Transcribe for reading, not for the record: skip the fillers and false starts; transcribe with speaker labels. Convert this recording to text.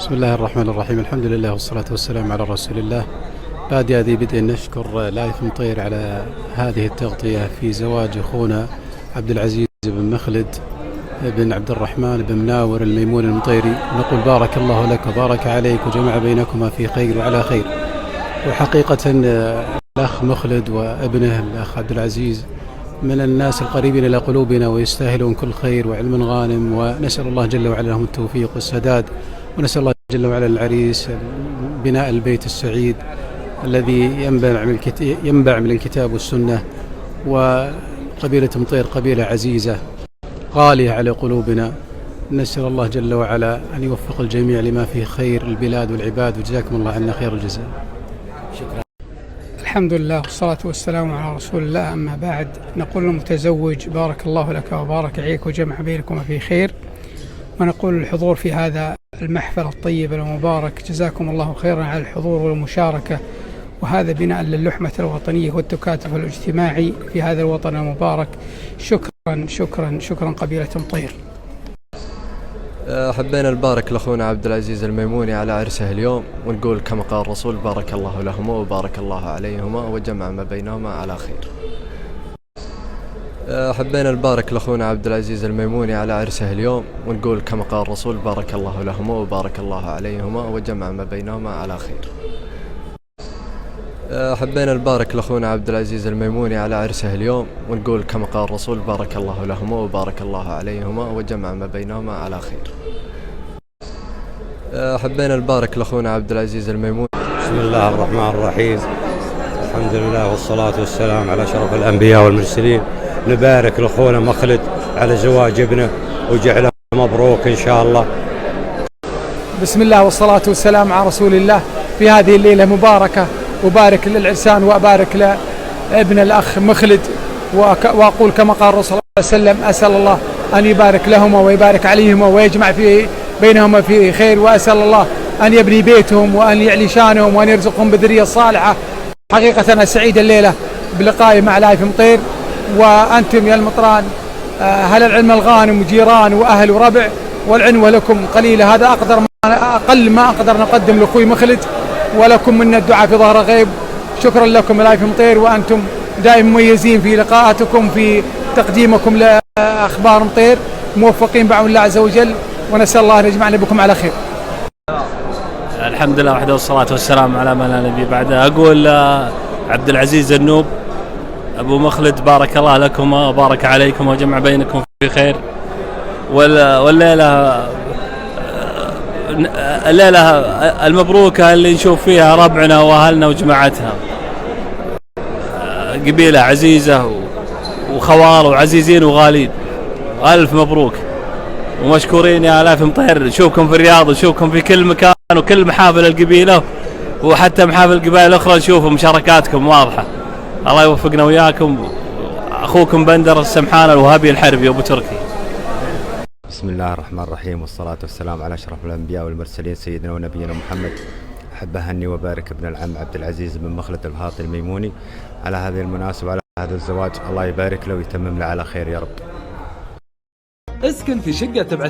Speaker 1: بسم الله الرحمن الرحيم. الحمد لله والصلاة والسلام على رسول الله. بادئ ذي بدء نشكر لايف مطير على هذه التغطية في زواج أخونا عبد العزيز بن مخلد بن عبد الرحمن بن مناور الميمون المطيري. نقول بارك الله لك وبارك عليك وجمع بينكما في خير وعلى خير. وحقيقة الأخ مخلد وابنه الأخ عبد العزيز من الناس القريبين إلى قلوبنا ويستاهلون كل خير وعلم غانم، ونسأل الله جل وعلا لهم التوفيق والسداد، ونسأل الله جل وعلا العريس بناء البيت السعيد الذي ينبع من الكتاب والسنة. وقبيلة مطير قبيلة عزيزة غالية على قلوبنا، نسأل الله جل وعلا أن يوفق الجميع لما فيه خير البلاد والعباد، وجزاكم الله عنا خير الجزاء.
Speaker 2: شكرا. الحمد لله والصلاة والسلام على رسول الله. أما بعد، نقول للمتزوج بارك الله لك وبارك عليك وجمع بينكم في خير، ونقول الحضور في هذا المحفل الطيب المبارك جزاكم الله خيرا على الحضور والمشاركة، وهذا بناء للحمة الوطنية والتكاتف الاجتماعي في هذا الوطن المبارك. شكرا شكرا شكرا قبيلة مطير.
Speaker 3: حبينا نبارك لأخونا عبد العزيز الميموني على عرسه اليوم، ونقول كما قال الرسول بارك الله لهما وبارك الله عليهما وجمع ما بينهما على خير. حبينا نبارك لأخونا عبد العزيز الميموني على عرسه اليوم، ونقول كما قال الرسول بارك الله لهما وبارك الله عليهما وجمع ما بينهما على خير. حبينا نبارك لأخونا عبد العزيز الميموني على عرسه اليوم، ونقول كما قال الرسول بارك الله لهما وبارك الله عليهما وجمع ما بينهما على خير. حبينا نبارك لأخونا عبد العزيز الميموني.
Speaker 4: بسم الله الرحمن الرحيم. الحمد لله والصلاة والسلام على شرف الأنبياء والمرسلين. نبارك لأخونا مخلد على زواج ابنه وجعله مبروك إن شاء الله.
Speaker 5: بسم الله والصلاة والسلام على رسول الله في هذه الليلة مباركة، وبارك للعرسان وأبارك لابن الأخ مخلد، وأقول كما قال الرسول صلى الله عليه وسلم أسأل الله أن يبارك لهما ويبارك عليهما ويجمع بينهما في خير، وأسأل الله أن يبني بيتهم وأن يعلي شانهم وأن يرزقهم بالذرية الصالحة. حقيقة أنا سعيد الليلة بلقائي مع لايف مطير، وأنتم يا المطران أهل العلم الغانم وجيران وأهل وربع، والعنوة لكم قليلة. هذا أقل ما أقدر نقدم لأخوي مخلد، ولكم منا الدعاء في ظهر غيب. شكرا لكم لايف مطير، وأنتم دائما مميزين في لقاءاتكم في تقديمكم لأخبار مطير، موفقين بعون الله عز وجل، ونسأل الله أن يجمعنا بكم على خير.
Speaker 6: الحمد لله وحده والصلاة والسلام على من لا نبي بعده. أقول عبد العزيز النوب أبو مخلد بارك الله لكما وبارك عليكم وجمع بينكم في خير. والليلة المبروكة اللي نشوف فيها ربعنا وأهلنا وجماعتها، قبيلة عزيزة وخوار وعزيزين وغالين. ألف مبروك ومشكورين يا لايف مطير. نشوفكم في الرياض ونشوفكم في كل مكان وكل محافل القبيلة، وحتى محافل القبائل الأخرى نشوف مشاركاتكم واضحة. الله يوفقنا وياكم. أخوكم بندر السمحان الوهابي الحربي أبو تركي.
Speaker 7: بسم الله الرحمن الرحيم، والصلاة والسلام على أشرف الأنبياء والمرسلين سيدنا ونبينا محمد. أحب أهني وبارك ابن العم عبد العزيز بن مخلد الهاطي الميموني على هذه المناسبة على هذا الزواج. الله يبارك له ويتمم له على خير يا رب.
Speaker 8: اسكن في شقة تبع